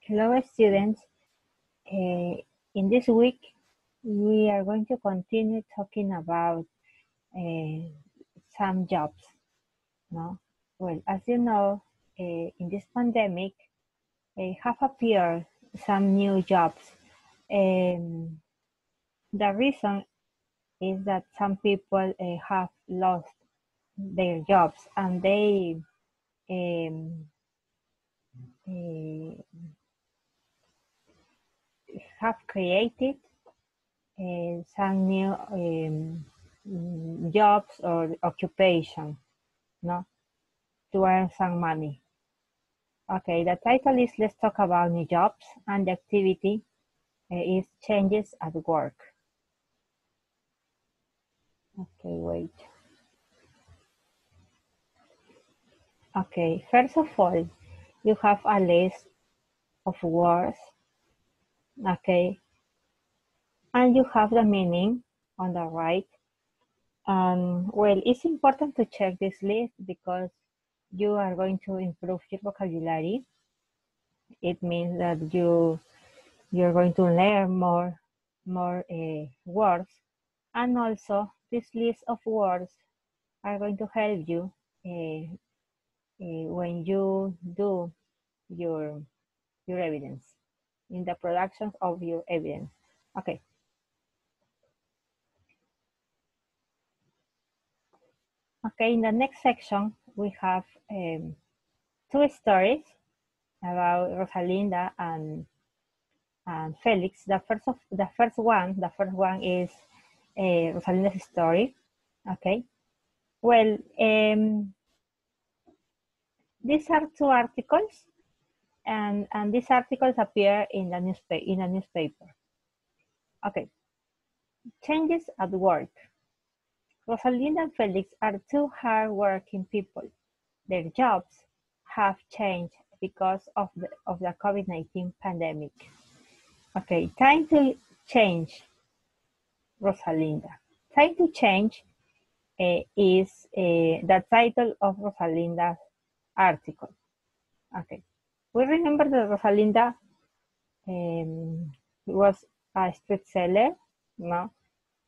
Hello, students. In this week, we are going to continue talking about some jobs. No? Well, as you know, in this pandemic, have appeared some new jobs. The reason is that some people have lost their jobs and they have created some new jobs or occupation, no, to earn some money. Okay, the title is Let's Talk About New Jobs, and the activity is Changes at Work. Okay, wait. Okay, first of all, you have a list of words, okay, and you have the meaning on the right. Well, it's important to check this list because you are going to improve your vocabulary. It means that you're going to learn more words, and also this list of words are going to help you when you do your evidence, in the production of your evidence. Okay. Okay, in the next section, we have two stories about Rosalinda and Felix. The first one is Rosalinda's story. Okay. Well, these are two articles, and these articles appear in the newspaper. Okay. Changes at work. Rosalinda and Felix are two hard-working people. Their jobs have changed because of the COVID-19 pandemic. Okay, time to change, Rosalinda. Time to change is the title of Rosalinda's article. Okay, we remember that Rosalinda was a street seller, no?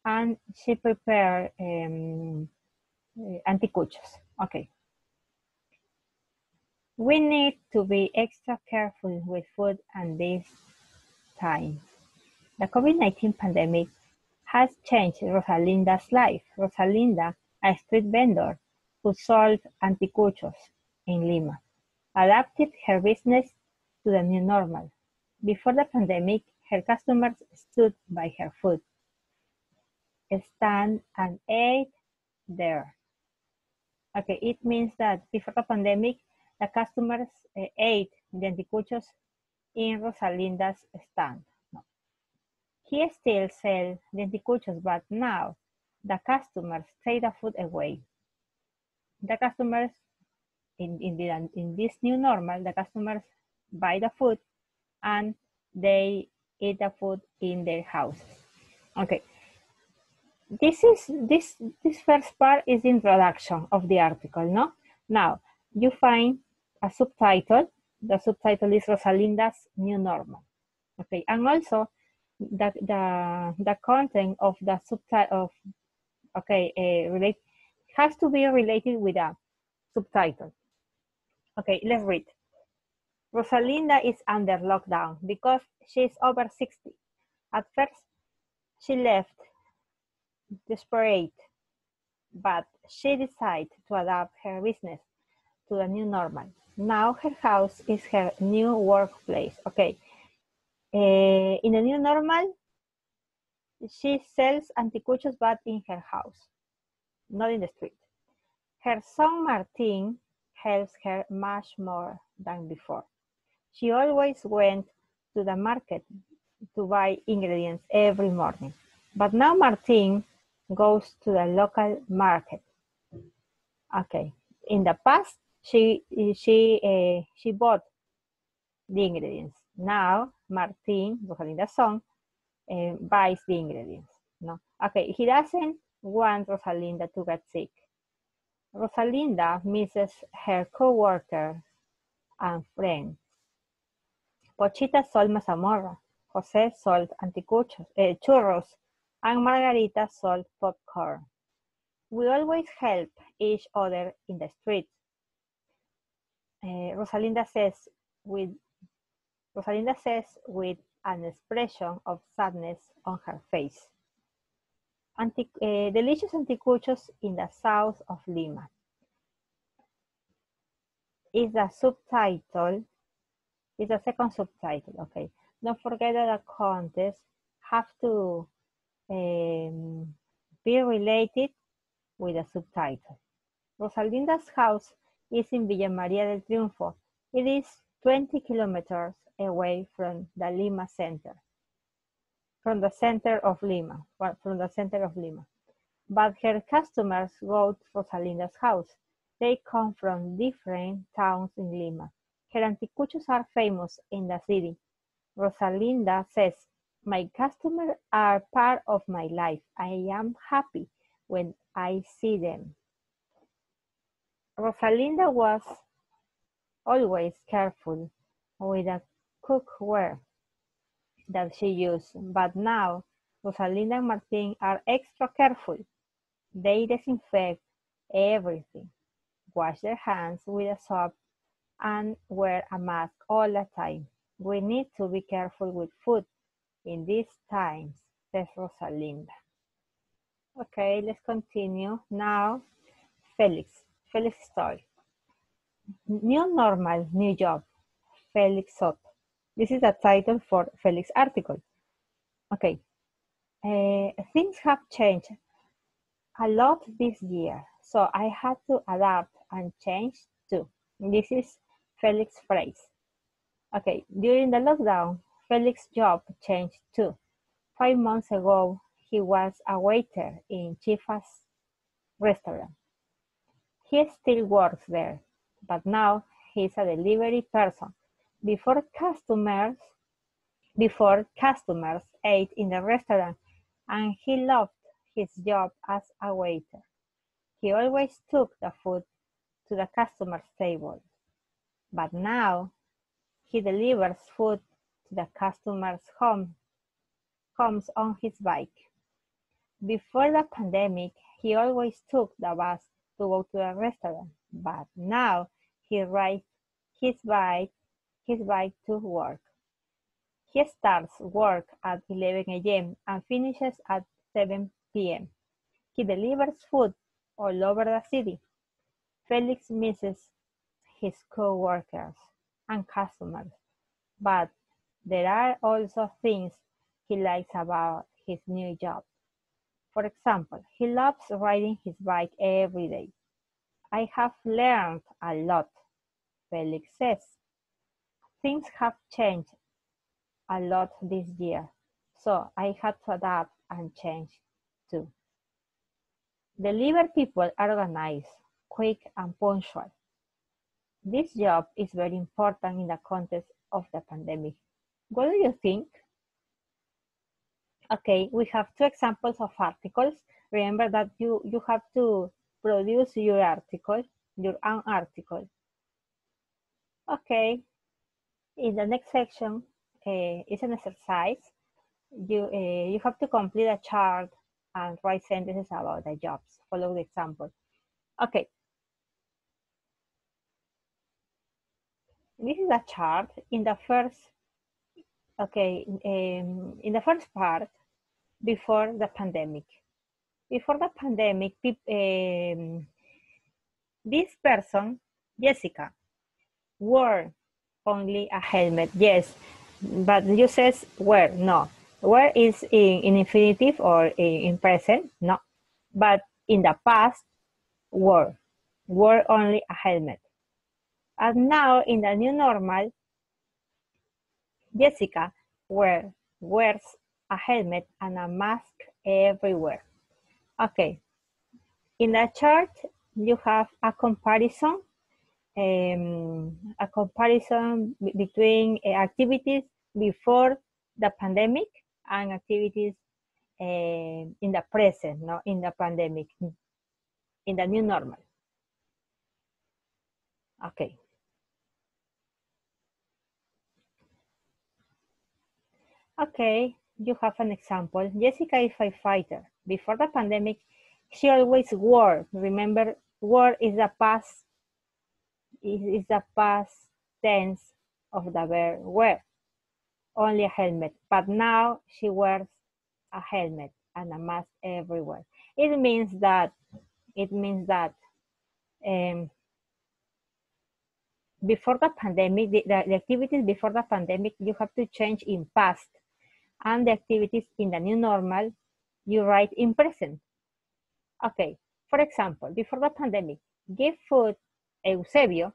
And she prepared anticuchos. Okay. We need to be extra careful with food and this time. The COVID-19 pandemic has changed Rosalinda's life. Rosalinda, a street vendor who sold anticuchos in Lima, adapted her business to the new normal. Before the pandemic, her customers stood by her food stand and ate there. Okay, it means that before the pandemic, the customers ate the anticuchos in Rosalinda's stand. No. He still sells the anticuchos, but now the customers take the food away. The customers, in this new normal, the customers buy the food and they eat the food in their houses. Okay. This first part is the introduction of the article, no? Now, you find a subtitle. The subtitle is Rosalinda's New Normal. Okay, and also the content of the subtitle has to be related with a subtitle. Okay, let's read. Rosalinda is under lockdown because she's over 60. At first, she left desperate, but she decided to adapt her business to the new normal. Now her house is her new workplace. Okay. In the new normal, she sells anticuchos, but in her house, not in the street. Her son Martin helps her much more than before. She always went to the market to buy ingredients every morning. But now Martin goes to the local market. Okay. In the past, she bought the ingredients. Now Martin, Rosalinda's son, buys the ingredients. No. Okay. He doesn't want Rosalinda to get sick. Rosalinda misses her co-workers and friends, Pochita sold mazamorra, Jose sold churros, and Margarita sold popcorn. We always help each other in the street. Rosalinda says with an expression of sadness on her face. Delicious anticuchos in the south of Lima is the subtitle. Is the second subtitle. Okay. Don't forget that the contests have to be related with the subtitle. Rosalinda's house is in Villa María del Triunfo. It is 20 kilometers away from the Lima center. From the center of Lima. But her customers go to Rosalinda's house. They come from different towns in Lima. Her anticuchos are famous in the city. Rosalinda says, my customers are part of my life. I am happy when I see them. Rosalinda was always careful with the cookware that she used, but now Rosalinda and Martin are extra careful. They disinfect everything, wash their hands with a soap, and wear a mask all the time. We need to be careful with food in these times, says Rosalinda. Okay, let's continue. Now, Felix story. New normal, new job, Felix Soto. This is the title for Felix' article. Okay, things have changed a lot this year, so I had to adapt and change too. This is Felix's phrase. Okay, during the lockdown, Felix's job changed too. 5 months ago, he was a waiter in Chifa's restaurant. He still works there, but now he's a delivery person. Before customers ate in the restaurant, and he loved his job as a waiter. He always took the food to the customer's table, but now he delivers food to the customer's homes on his bike. Before the pandemic, he always took the bus to go to the restaurant, but now he rides his bike to work. He starts work at 11 a.m. and finishes at 7 p.m. He delivers food all over the city. Felix misses his co-workers and customers, but there are also things he likes about his new job. For example, he loves riding his bike every day. I have learned a lot, Felix says. Things have changed a lot this year, so I had to adapt and change too. Deliver people are organized, quick and punctual. This job is very important in the context of the pandemic. What do you think? Okay, we have 2 examples of articles. Remember that you have to produce your article, your own article. Okay, in the next section is an exercise. You have to complete a chart and write sentences about the jobs. Follow the example. Okay. This is a chart in the first, okay, in the first part, before the pandemic. Before the pandemic, this person, Jessica, wore only a helmet. Yes, but you says wear, no. Wear is in infinitive or in present, no. But in the past, wore only a helmet. And now in the new normal, Jessica wears a helmet and a mask everywhere. Okay, in the chart you have a comparison between activities before the pandemic and activities in the present, not in the pandemic, in the new normal. Okay. Okay, you have an example. Jessica is a firefighter. Before the pandemic, she always wore. Remember, wore is the past tense of the verb wear. Only a helmet. But now she wears a helmet and a mask everywhere. It means that before the pandemic, the activities before the pandemic, you have to change in past, and the activities in the new normal, you write in present. Okay, for example, before the pandemic, give food, Eusebio,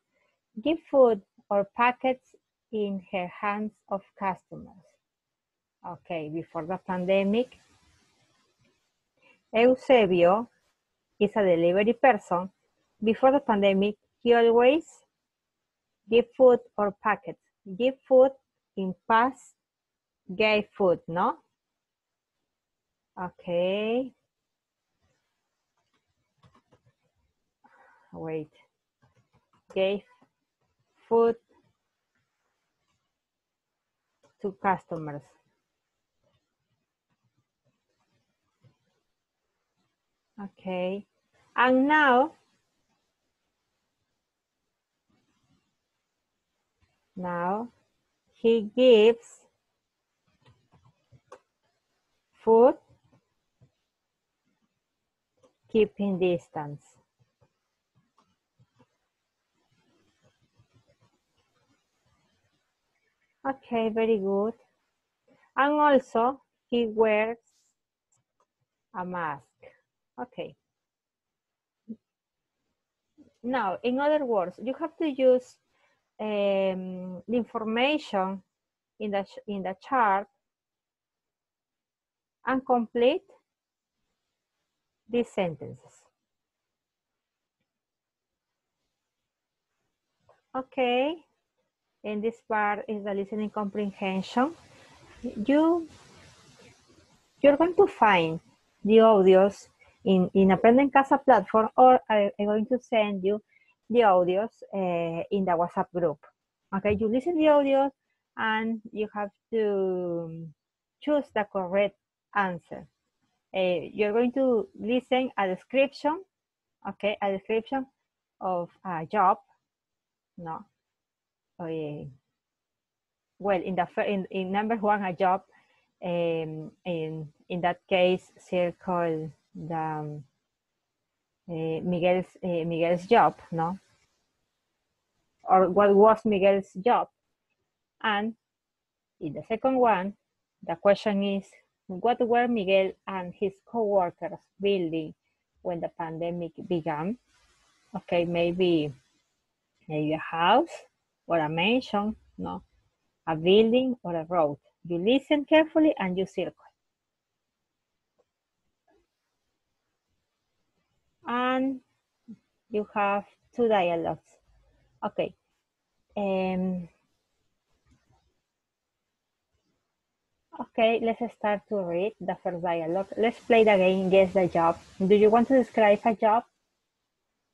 give food or packets in her hands of customers. Okay, before the pandemic, Eusebio is a delivery person. Before the pandemic, he always give food or packets. Give food in past, gave food, no? Okay. Wait. Gave food to customers. Okay. And now he gives food, keeping distance. Okay, very good. And also he wears a mask. Okay. Now, in other words, you have to use the information in the chart and complete these sentences. Okay, and this part is the listening comprehension. You're going to find the audios in Aprende en Casa platform, or I'm going to send you the audios in the WhatsApp group. Okay, you listen the audios and you have to choose the correct answer. You're going to listen a description, okay, a description of a job, no. Well, in number one, a job. In that case, circle the Miguel's job, no? Or what was Miguel's job? And in the second one, the question is, what were Miguel and his co-workers building when the pandemic began? Okay, maybe a house or a mansion, no? A building or a road. You listen carefully and you circle. And you have two dialogues. Okay. Okay, let's start to read the first dialogue. Let's play the game, Guess the Job. Do you want to describe a job?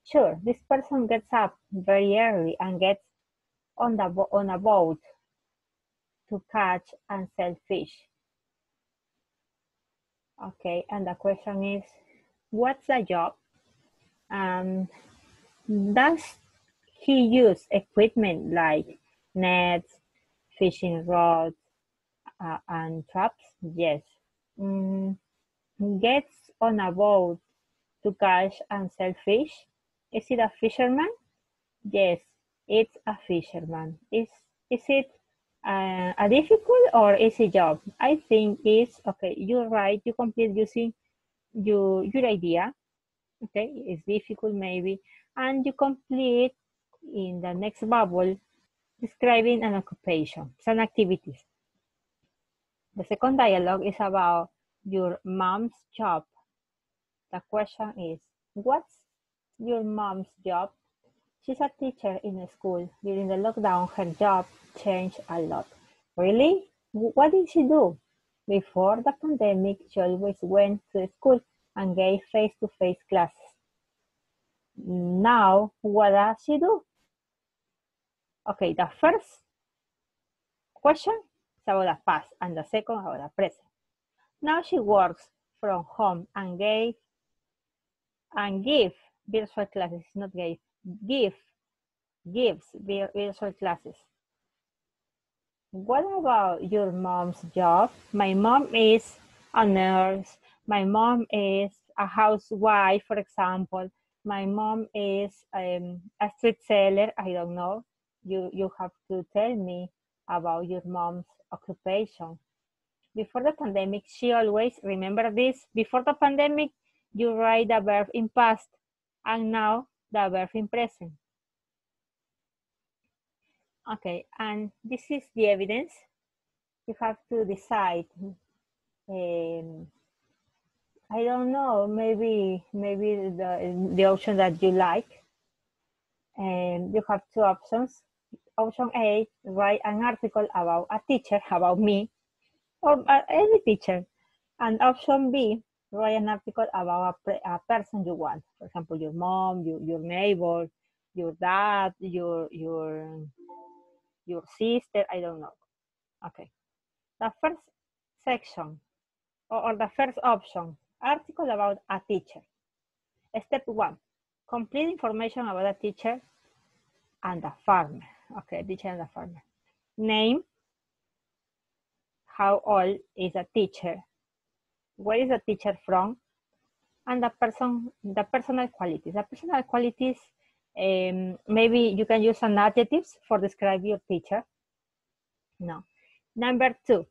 Sure, this person gets up very early and gets on a boat to catch and sell fish. Okay, and the question is, what's the job? Does he use equipment like nets, fishing rods, and traps? Yes. Gets on a boat to catch and sell fish? Is it a fisherman? Yes, it's a fisherman. Is it a difficult or easy job? I think it's okay. You're right. You complete using your idea. Okay, it's difficult maybe, and you complete in the next bubble describing an occupation, some activities. The second dialogue is about your mom's job. The question is, what's your mom's job? She's a teacher in a school. During the lockdown, her job changed a lot. Really? What did she do? Before the pandemic, she always went to school and gave face-to-face classes. Now, what does she do? Okay, the first question about the past, and the second about the present. Now she works from home and give virtual classes, not gives virtual classes. What about your mom's job? My mom is a nurse. My mom is a housewife, for example. My mom is a street seller. I don't know. You have to tell me about your mom's occupation. Before the pandemic, she always, remember this, before the pandemic, you write the verb in past, and now the verb in present. Okay, and this is the evidence. You have to decide. I don't know, maybe the option that you like. And you have two options. Option A, write an article about a teacher, about me, or any teacher. And option B, write an article about a person you want. For example, your mom, your neighbor, your dad, your sister, I don't know. Okay. The first section, or the first option, article about a teacher. Step 1, complete information about a teacher and a farmer. Okay, teacher and a farmer. Name, how old is a teacher? Where is the teacher from? And the personal qualities. The personal qualities, maybe you can use some adjectives for describe your teacher. No. Number 2,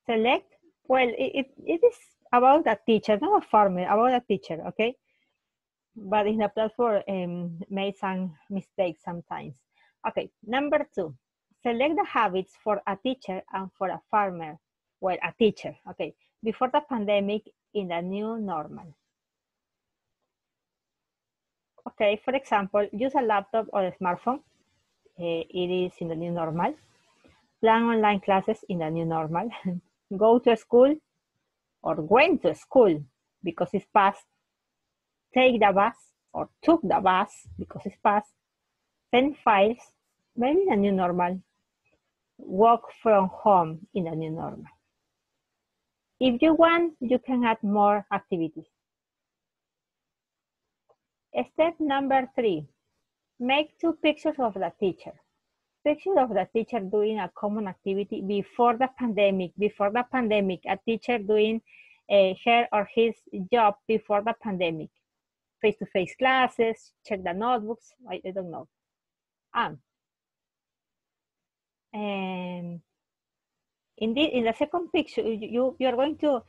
select, well, it is about a teacher, not a farmer, about a teacher, okay? But in the platform, made some mistakes sometimes. Okay, number 2, select the habits for a teacher and for a farmer. Well, a teacher, okay, before the pandemic, in the new normal. Okay, for example, use a laptop or a smartphone. It is in the new normal. Plan online classes in the new normal. Go to school or went to school because it's past. Take the bus or took the bus because it's past. Send files, maybe in the new normal. Work from home in the new normal. If you want, you can add more activities. Step number 3, make 2 pictures of the teacher. Picture of the teacher doing a common activity before the pandemic. Before the pandemic, a teacher doing her or his job before the pandemic. Face-to-face classes, check the notebooks, I don't know. And in the second picture, you're going to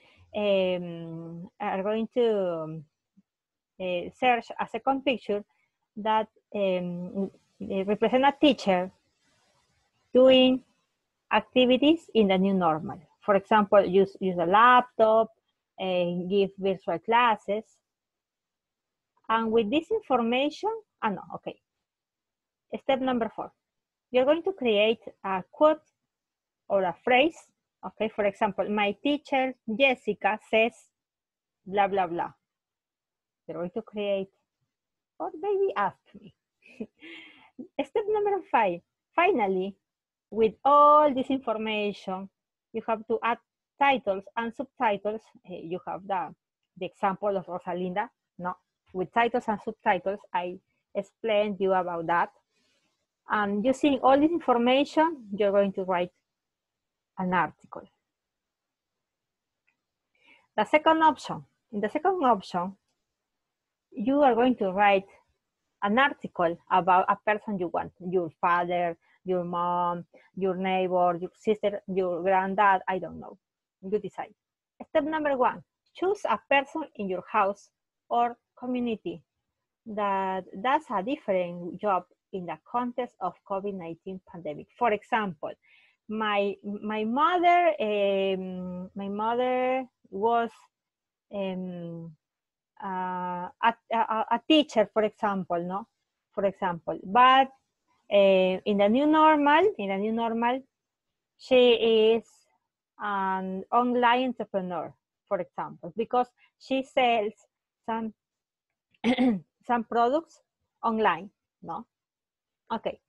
search a second picture that represent a teacher doing activities in the new normal. For example, use a laptop and give virtual classes. And with this information, okay. Step number 4, you're going to create a quote or a phrase. Okay, for example, my teacher Jessica says blah, blah, blah. You're going to create, or maybe ask me. Step number 5, finally, with all this information, you have to add titles and subtitles. You have the example of Rosalinda, no? With titles and subtitles, I explained you about that. And using all this information, you're going to write an article. The second option, in the second option, you are going to write an article about a person you want, your father, your mom, your neighbor, your sister, your granddad, I don't know. You decide. Step number 1, choose a person in your house or community that does a different job in the context of COVID-19 pandemic. For example, my mother was a teacher, for example, no? For example, but in the new normal, she is an online entrepreneur, for example, because she sells some some products online, no? Okay.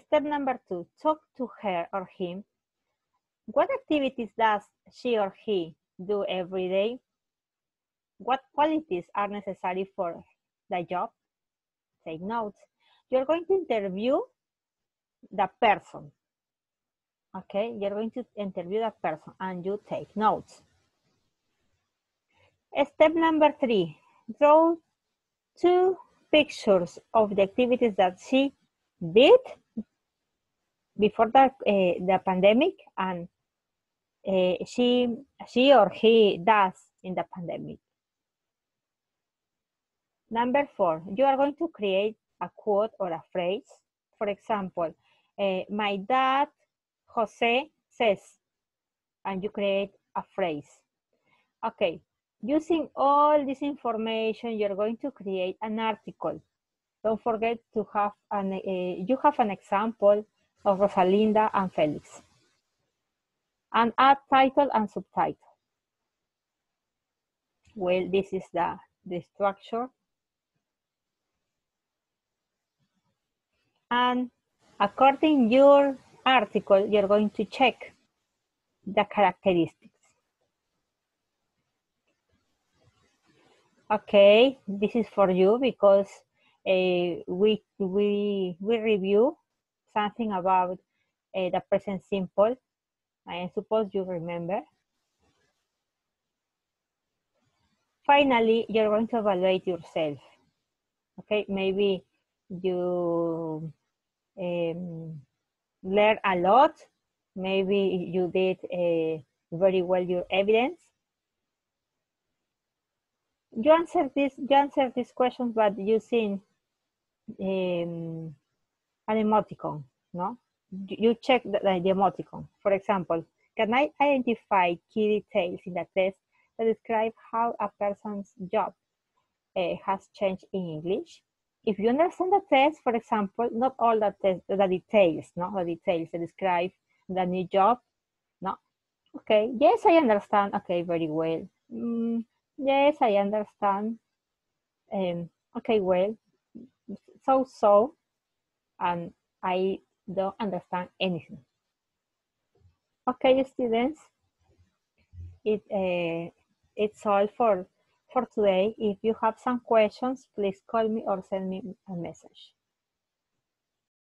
Step number 2, talk to her or him What activities does she or he do every day? What qualities are necessary for the job? Take notes. You're going to interview the person. Okay, you're going to interview the person and you take notes. Step number 3, draw 2 pictures of the activities that she did before the pandemic and she or he does in the pandemic. Number 4, you are going to create a quote or a phrase. For example, my dad, Jose, says, and you create a phrase. Okay, using all this information, you're going to create an article. Don't forget to have you have an example of Rosalinda and Felix. And add title and subtitle. Well, this is the structure. And according to your article, you're going to check the characteristics. Okay, this is for you because we review something about the present simple. I suppose you remember. Finally, you're going to evaluate yourself. Okay, maybe you learn a lot. Maybe you did very well your evidence. You answer this question, but using an emoticon, no? You check the emoticon. For example, can I identify key details in the test that describe how a person's job has changed in English? If you understand the test, for example, not all the details, no, the details that describe the new job, no. Okay, yes, I understand. Okay, very well. Yes, I understand. Okay, well, so, and I don't understand anything. Okay, students, it's all for today. If you have some questions, please call me or send me a message.